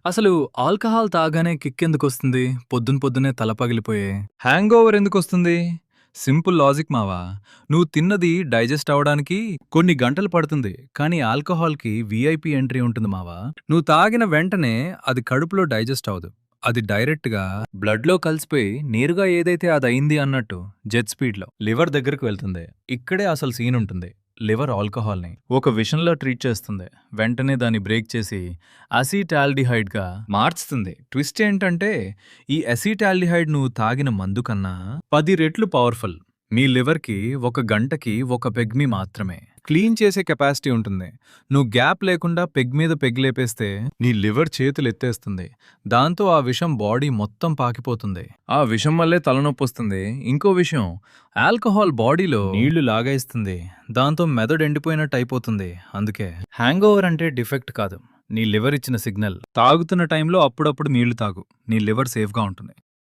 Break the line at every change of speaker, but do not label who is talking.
అసలు ఆల్కహాల్ తాగానే కిక్కెందుకొస్తుంది? పొద్దున్నే తల పగిలిపోయే హ్యాంగోవర్ ఎందుకొస్తుంది? సింపుల్ లాజిక్ మావా. నువ్వు తిన్నది డైజెస్ట్ అవ్వడానికి కొన్ని గంటలు పడుతుంది. కానీ ఆల్కహాల్‌కి వీఐపీ ఎంట్రీ ఉంటుంది మావా. నువ్వు తాగిన వెంటనే అది కడుపులో డైజెస్ట్ అవ్వదు. అది డైరెక్ట్‌గా బ్లడ్‌లో కలిసిపోయి నేరుగా ఏదైతే అదయింది అన్నట్టు జెట్ స్పీడ్‌లో లివర్ దగ్గరికి వెళ్తుంది. ఇక్కడే అసలు సీనుంటుంది. లివర్ ఆల్కహాల్‌ని ఒక విషంలా ట్రీట్ చేస్తుంది. వెంటనే దాన్ని బ్రేక్ చేసి అసిటాల్డిహైడ్‌గా మార్చుతుంది. ట్విస్ట్ ఏంటంటే ఈ అసిటాల్డిహైడ్ నువ్వు తాగిన మందు కన్నా 10 రెట్లు పవర్‌ఫుల్. మీ లివర్‌కి ఒక గంటకి ఒక పెగ్‌ని మాత్రమే క్లీన్ చేసే కెపాసిటీ ఉంటుంది. నువ్వు గ్యాప్ లేకుండా పెగ్ మీద పెగ్ లేపేస్తే నీ లివర్ చేతులెత్తేస్తుంది. దాంతో ఆ విషం బాడీ మొత్తం పాకిపోతుంది. ఆ విషం వల్లే తలనొప్పొస్తుంది. ఇంకో విషయం, ఆల్కహాల్ బాడీలో నీళ్లు లాగేస్తుంది. దాంతో మెదడు ఎండిపోయినట్టు అయిపోతుంది. అందుకే హ్యాంగోవర్ అంటే డిఫెక్ట్ కాదు, నీ లివర్ ఇచ్చిన సిగ్నల్. తాగుతున్న టైంలో అప్పుడప్పుడు నీళ్లు తాగు. నీ లివర్ సేఫ్‌గా ఉంటుంది.